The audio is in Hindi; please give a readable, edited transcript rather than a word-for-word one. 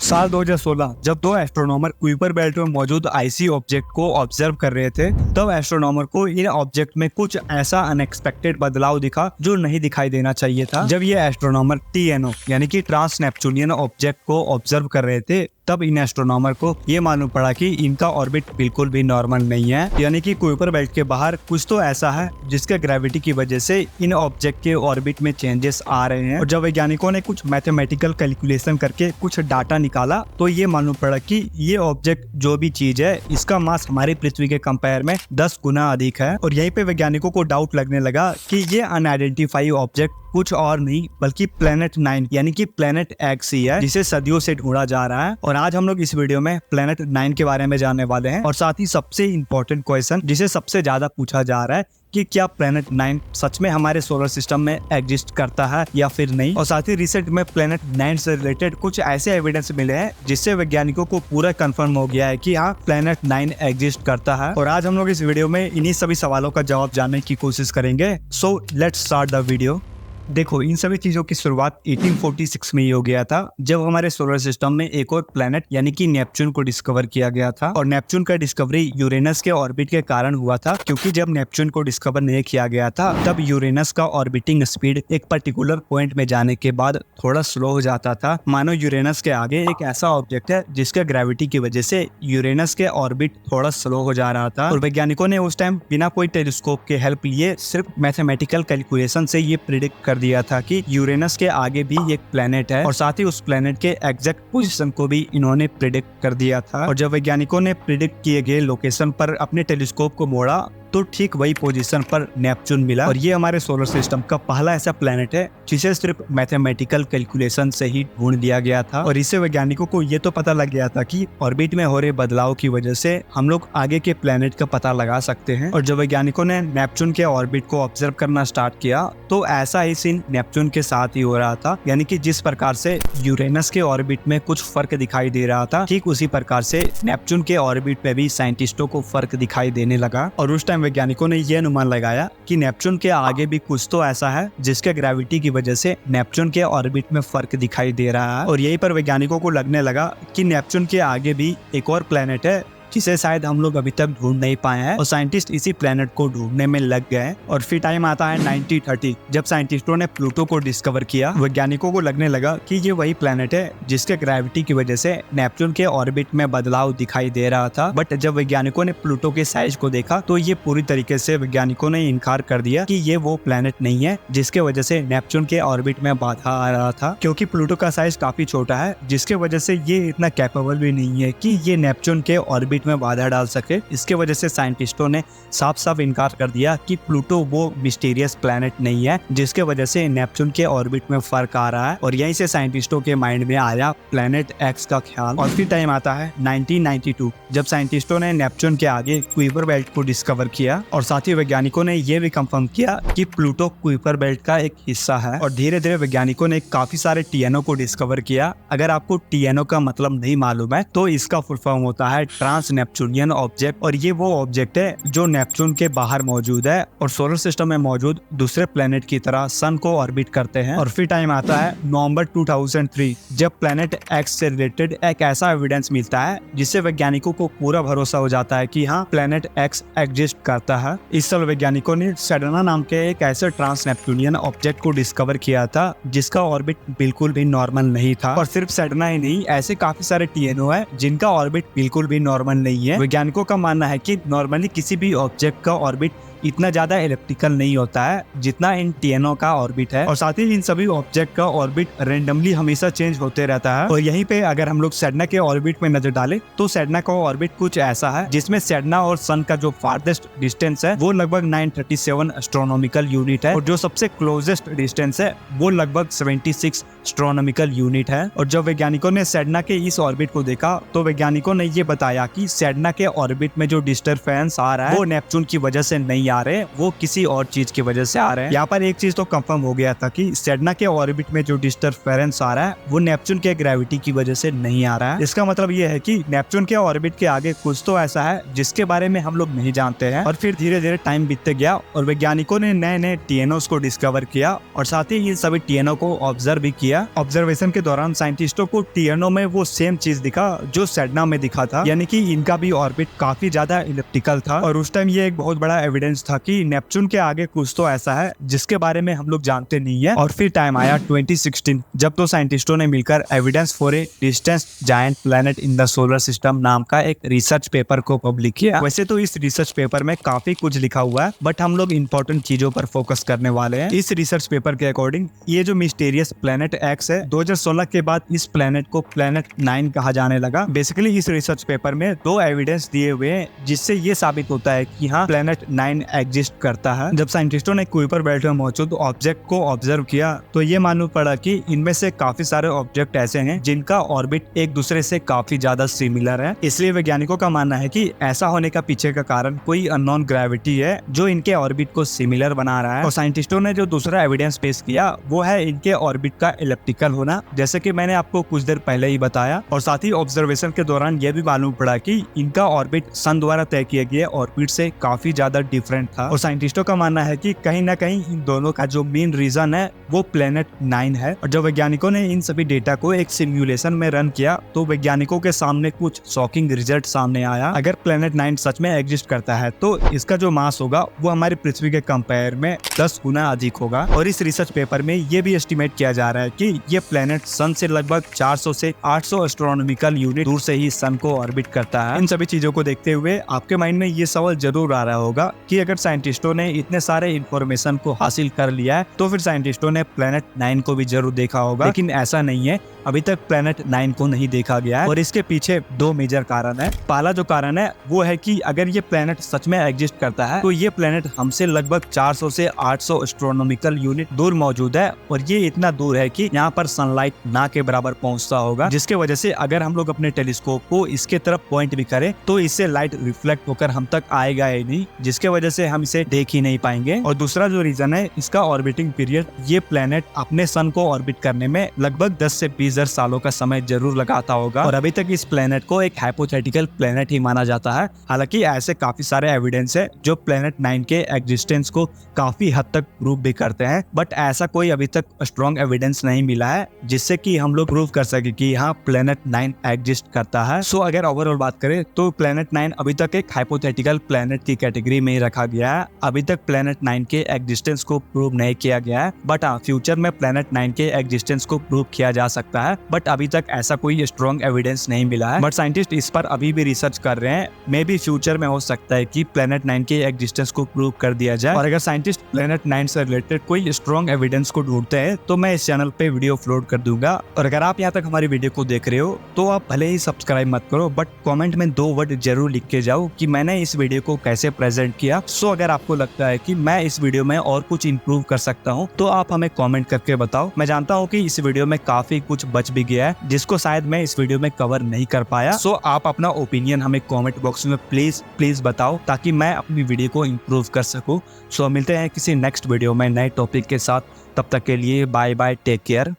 साल 2016 जब दो एस्ट्रोनॉमर कुइपर बेल्ट में मौजूद आईसी ऑब्जेक्ट को ऑब्जर्व कर रहे थे, तब एस्ट्रोनॉमर को इन ऑब्जेक्ट में कुछ ऐसा अनएक्सपेक्टेड बदलाव दिखा जो नहीं दिखाई देना चाहिए था। जब ये एस्ट्रोनॉमर टीएनओ यानी कि ट्रांस नेपच्यूनियन ऑब्जेक्ट को ऑब्जर्व कर रहे थे, तब इन एस्ट्रोनॉमर को ये मालूम पड़ा कि इनका ऑर्बिट बिल्कुल भी नॉर्मल नहीं है, यानी कि कुइपर बेल्ट के बाहर कुछ तो ऐसा है जिसके ग्रेविटी की वजह से इन ऑब्जेक्ट के ऑर्बिट में चेंजेस आ रहे हैं। और जब वैज्ञानिकों ने कुछ मैथमेटिकल कैलकुलेशन करके कुछ डाटा निकाला, तो ये मालूम पड़ा कि ये ऑब्जेक्ट जो भी चीज है, इसका मास हमारी पृथ्वी के कंपेयर में 10 गुना अधिक है। और यहीं पे वैज्ञानिकों को डाउट लगने लगा कि ये अनआइडेंटिफाइड ऑब्जेक्ट कुछ और नहीं बल्कि प्लेनेट 9 यानी कि प्लेनेट एक्स ही है, जिसे सदियों से ढूंढा जा रहा है। और आज हम लोग इस वीडियो में प्लेनेट 9 के बारे में जानने वाले हैं, और साथ ही सबसे इम्पोर्टेंट क्वेश्चन जिसे सबसे ज्यादा पूछा जा रहा है कि क्या प्लेनेट 9 सच में हमारे सोलर सिस्टम में एग्जिस्ट करता है या फिर नहीं। और साथ ही रिसेंट में प्लेनेट 9 से रिलेटेड कुछ ऐसे एविडेंस मिले हैं जिससे वैज्ञानिकों को पूरा कंफर्म हो गया है कि हाँ, प्लेनेट 9 एग्जिस्ट करता है। और आज हम लोग इस वीडियो में इन्हीं सभी सवालों का जवाब जानने की कोशिश करेंगे। So let's start the video. देखो, इन सभी चीजों की शुरुआत 1846 में ही हो गया था, जब हमारे सोलर सिस्टम में एक और प्लेनेट यानी कि नेपच्यून को डिस्कवर किया गया था। और नेपच्यून का डिस्कवरी यूरेनस के ऑर्बिट के कारण हुआ था, क्योंकि जब नेपच्यून को डिस्कवर नहीं किया गया था, तब यूरेनस का ऑर्बिटिंग स्पीड एक पर्टिकुलर पॉइंट में जाने के बाद थोड़ा स्लो हो जाता था। मानो यूरेनस के आगे एक ऐसा ऑब्जेक्ट है जिसके ग्रेविटी की वजह से यूरेनस के ऑर्बिट थोड़ा स्लो हो जा रहा था। और वैज्ञानिकों ने उस टाइम बिना कोई टेलीस्कोप के हेल्प लिए सिर्फ मैथमेटिकल कैलकुलेशन से ये प्रिडिक्ट कर दिया था कि यूरेनस के आगे भी एक प्लेनेट है, और साथ ही उस प्लेनेट के एग्जैक्ट पोजीशन को भी इन्होंने प्रिडिक्ट कर दिया था। और जब वैज्ञानिकों ने प्रिडिक्ट किए गए लोकेशन पर अपने टेलीस्कोप को मोड़ा, तो ठीक वही पोजीशन पर नेपच्यून मिला। और ये हमारे सोलर सिस्टम का पहला ऐसा प्लेनेट है जिसे सिर्फ मैथमेटिकल कैलकुलेशन से ही ढूंढ लिया गया था। और इससे वैज्ञानिकों को ये तो पता लग गया था कि ऑर्बिट में हो रहे बदलाव की वजह से हम लोग आगे के प्लेनेट का पता लगा सकते हैं। और जब वैज्ञानिकों ने नेपच्यून के ऑर्बिट को ऑब्जर्व करना स्टार्ट किया, तो ऐसा ही सीन नेपच्यून के साथ ही हो रहा था, यानी कि जिस प्रकार से यूरेनस के ऑर्बिट में कुछ फर्क दिखाई दे रहा था, ठीक उसी प्रकार से नेपच्यून के ऑर्बिट में भी साइंटिस्टों को फर्क दिखाई देने लगा। और उस टाइम वैज्ञानिकों ने यह अनुमान लगाया कि नेपच्यून के आगे भी कुछ तो ऐसा है जिसके ग्रेविटी की वजह से नेपच्यून के ऑर्बिट में फर्क दिखाई दे रहा है। और यहीं पर वैज्ञानिकों को लगने लगा कि नेपच्यून के आगे भी एक और प्लेनेट है जिसे शायद हम लोग अभी तक ढूंढ नहीं पाए हैं। और साइंटिस्ट इसी प्लेनेट को ढूंढने में लग गए। और फिर टाइम आता है 1930, जब साइंटिस्टों ने प्लूटो को डिस्कवर किया। वैज्ञानिकों को लगने लगा कि ये वही प्लेनेट है जिसके ग्रेविटी की वजह से नेपच्यून के ऑर्बिट में बदलाव दिखाई दे रहा था। बट जब वैज्ञानिकों ने प्लूटो के साइज को देखा, तो ये पूरी तरीके से वैज्ञानिकों ने इनकार कर दिया कि ये वो प्लेनेट नहीं है जिसके वजह से नेपच्यून के ऑर्बिट में बाधा आ रहा था। क्योंकि प्लूटो का साइज काफी छोटा है, जिसके वजह से ये इतना कैपेबल भी नहीं है कि ये नेपच्यून के ऑर्बिट में बाधा डाल सके। इसके वजह से साइंटिस्टों ने साफ साफ इनकार कर दिया कि प्लूटो वो मिस्टीरियस प्लेनेट नहीं है जिसके वजह से नेपच्यून के ऑर्बिट में फर्क आ रहा है। और यहीं से साइंटिस्टों के माइंड में आया प्लेनेट एक्स का ख्याल। और फिर टाइम आता है 1992, जब साइंटिस्टों ने नेपच्यून के आगे कुइपर बेल्ट को डिस्कवर किया। और साथ ही वैज्ञानिकों ने यह भी कंफर्म किया कि प्लूटो कुइपर बेल्ट का एक हिस्सा है। और धीरे धीरे वैज्ञानिकों ने काफी सारे टीएनओ को डिस्कवर किया। अगर आपको टीएनओ का मतलब नहीं मालूम है, तो इसका फुल फॉर्म होता है ट्रांस नेपच्यूनियन ऑब्जेक्ट। और ये वो ऑब्जेक्ट है जो नेपच्यून के बाहर मौजूद है और सोलर सिस्टम में मौजूद दूसरे प्लेनेट की तरह सन को ऑर्बिट करते हैं। और फिर टाइम आता है नवंबर 2003, जब प्लेनेट एक्स से रिलेटेड एक ऐसा एविडेंस मिलता है जिससे वैज्ञानिकों को पूरा भरोसा हो जाता है कि हाँ, प्लेनेट एक्स एग्जिस्ट करता है। इस साल वैज्ञानिकों ने सेडना नाम के एक ऐसे ट्रांस नेपच्यूनियन ऑब्जेक्ट को डिस्कवर किया था जिसका ऑर्बिट बिल्कुल भी नॉर्मल नहीं था। और सिर्फ सेडना ही नहीं, ऐसे काफी सारे टीएनओ है जिनका ऑर्बिट बिल्कुल भी नॉर्मल नहीं है। वैज्ञानिकों का मानना है कि नॉर्मली किसी भी ऑब्जेक्ट का ऑर्बिट इतना ज्यादा इलेप्टिकल नहीं होता है जितना इन टीएनओ का ऑर्बिट है। और साथ ही इन सभी ऑब्जेक्ट का ऑर्बिट रेंडमली हमेशा चेंज होते रहता है। और यहीं पे अगर हम लोग सेडना के ऑर्बिट में नजर डालें, तो सेडना का ऑर्बिट कुछ ऐसा है जिसमें सेडना और सन का जो फार्देस्ट डिस्टेंस है वो लगभग 937 एस्ट्रोनॉमिकल यूनिट है, और जो सबसे क्लोजेस्ट डिस्टेंस है वो लगभग 76 एस्ट्रोनॉमिकल यूनिट है। और जब वैज्ञानिकों ने सेडना के इस ऑर्बिट को देखा, तो वैज्ञानिकों ने ये बताया कि सेडना के ऑर्बिट में जो डिस्टरफेरेंस आ रहा है वो नेपच्यून की वजह से नहीं नहीं आ रहे वो किसी और चीज की वजह से आ रहे हैं। यहाँ पर एक चीज तो कंफर्म हो गया था कि सेडना के ऑर्बिट में जो डिस्टरफेरेंस आ रहा है वो नेपच्यून के ग्रेविटी की वजह से नहीं आ रहा है। इसका मतलब ये है कि नेपच्यून के ऑर्बिट के आगे कुछ तो ऐसा है जिसके बारे में हम लोग नहीं जानते हैं। और फिर धीरे धीरे टाइम बीतते गया और वैज्ञानिकों ने नए नए टीएनओ को डिस्कवर किया और साथ ही इन सभी टीएनओ को ऑब्जर्व भी किया। ऑब्जर्वेशन के दौरान साइंटिस्टों को टीएनओ में वो सेम चीज दिखा जो सेडना में दिखा था, यानी कि इनका भी ऑर्बिट काफी ज्यादा इलिप्टिकल था। और उस टाइम ये एक बहुत बड़ा एविडेंस था कि नेपच्यून के आगे कुछ तो ऐसा है जिसके बारे में हम लोग जानते नहीं है। और फिर टाइम आया 2016 जब तो साइंटिस्टों ने मिलकर evidence for a distance giant planet in the solar system नाम का एक रिसर्च पेपर को पब्लिक किया। वैसे तो इस रिसर्च पेपर में काफी कुछ लिखा हुआ है बट हम लोग इंपॉर्टेंट चीजों पर फोकस करने वाले हैं। इस रिसर्च पेपर के अकॉर्डिंग ये जो मिस्टीरियस प्लैनेट एक्स है 2016 के बाद इस प्लैनेट को प्लैनेट 9 कहा जाने लगा। बेसिकली इस रिसर्च पेपर में 2 एविडेंस दिए हुए हैं जिससे ये साबित होता है कि हाँ प्लैनेट 9 एग्जिस्ट करता है। जब साइंटिस्टों ने कुइपर बेल्ट में मौजूद ऑब्जेक्ट को ऑब्जर्व किया तो ये मालूम पड़ा कि इनमें से काफी सारे ऑब्जेक्ट ऐसे हैं जिनका ऑर्बिट एक दूसरे से काफी ज्यादा सिमिलर है। इसलिए वैज्ञानिकों का मानना है कि ऐसा होने का पीछे का कारण कोई अननोन ग्रेविटी है जो इनके ऑर्बिट को सिमिलर बना रहा है। और साइंटिस्टों ने जो दूसरा एविडेंस पेश किया वो है इनके ऑर्बिट का इलिप्टिकल होना, जैसे कि मैंने आपको कुछ देर पहले ही बताया। और साथ ही ऑब्जर्वेशन के दौरान यह भी मालूम पड़ा कि इनका ऑर्बिट सन द्वारा तय किया गया ऑर्बिट से काफी ज्यादा डिफरेंट था। और साइंटिस्टों का मानना है कि कहीं ना कहीं इन दोनों का जो मेन रीजन है वो प्लैनेट 9 है। और जब वैज्ञानिकों ने इन सभी डेटा को एक सिमुलेशन में रन किया तो वैज्ञानिकों के सामने कुछ शॉकिंग रिजल्ट सामने आया। अगर प्लैनेट 9 सच में एग्जिस्ट करता है तो इसका जो मास होगा वो हमारी पृथ्वी के कंपेयर में 10 गुना अधिक होगा। और इस रिसर्च पेपर में ये भी एस्टिमेट किया जा रहा है कि ये प्लैनेट सन से लगभग 400 से 800 एस्ट्रोनॉमिकल यूनिट दूर से ही सन को ऑर्बिट करता है। इन सभी चीजों को देखते हुए आपके माइंड में ये सवाल जरूर आ रहा होगा कि अगर साइंटिस्टों ने इतने सारे इंफॉर्मेशन को हासिल कर लिया है तो फिर साइंटिस्टों ने प्लैनेट 9 को भी जरूर देखा होगा। लेकिन ऐसा नहीं है, अभी तक प्लैनेट 9 को नहीं देखा गया है और इसके पीछे 2 मेजर कारण है। पहला जो कारण है वो है कि अगर ये प्लैनेट सच में एग्जिस्ट करता है तो ये प्लैनेट हमसे लगभग 400 से 800 एस्ट्रोनॉमिकल यूनिट दूर मौजूद है और ये इतना दूर है कि यहाँ पर सनलाइट ना के बराबर पहुंचता होगा, जिसके वजह से अगर हम लोग अपने टेलीस्कोप को इसके तरफ पॉइंट भी करें तो इससे लाइट रिफ्लेक्ट होकर हम तक आएगा ही नहीं, जिसके वजह से हम इसे देख ही नहीं पाएंगे। और दूसरा जो रीजन है इसका ऑर्बिटिंग पीरियड, ये प्लैनेट अपने सन को ऑर्बिट करने में लगभग 10 से 20,000 सालों का समय जरूर लगाता होगा और अभी तक इस प्लैनेट को एक हाइपोथेटिकल प्लैनेट ही माना जाता है। हालांकि ऐसे काफी सारे एविडेंस है जो प्लैनेट 9 के एग्जिस्टेंस को काफी हद तक प्रूव भी करते हैं, बट ऐसा कोई अभी तक स्ट्रॉन्ग एविडेंस नहीं मिला है जिससे कि हम लोग प्रूव कर सके कि यहाँ प्लैनेट 9 एग्जिस्ट करता है। सो अगर ओवरऑल बात करें तो प्लैनेट 9 अभी तक एक हाइपोथेटिकल प्लैनेट की कैटेगरी में ही रखा गया है। अभी तक प्लैनेट 9 के एग्जिस्टेंस को प्रूव नहीं किया गया है, बट फ्यूचर में प्लैनेट 9 के एग्जिस्टेंस को प्रूव किया जा सकता है, बट अभी तक ऐसा कोई स्ट्रॉन्ग एविडेंस नहीं मिला है। बट साइंटिस्ट इस पर अभी भी रिसर्च कर रहे हैं, मे बी फ्यूचर में हो सकता है कि प्लैनेट 9 के एग्जिस्टेंस को प्रूव कर दिया जाए। और अगर साइंटिस्ट प्लैनेट 9 से रिलेटेड कोई स्ट्रॉन्ग एविडेंस को ढूंढते हैं तो मैं इस चैनल पे वीडियो अपलोड कर दूंगा। और अगर आप यहाँ तक हमारी वीडियो को देख रहे हो तो आप भले ही सब्सक्राइब मत करो, बट कमेंट में 2 वर्ड जरूर लिख के जाओ कि मैंने इस वीडियो को कैसे प्रेजेंट किया। सो अगर आपको लगता है कि मैं इस वीडियो में और कुछ इंप्रूव कर सकता हूँ तो आप हमें कमेंट करके बताओ। मैं जानता हूँ कि इस वीडियो में काफी कुछ बच भी गया है जिसको शायद मैं इस वीडियो में कवर नहीं कर पाया। सो आप अपना ओपिनियन हमें कमेंट बॉक्स में प्लीज बताओ ताकि मैं अपनी वीडियो को इम्प्रूव कर सकूं। सो मिलते हैं किसी नेक्स्ट वीडियो में नए टॉपिक के साथ, तब तक के लिए बाय बाय, टेक केयर।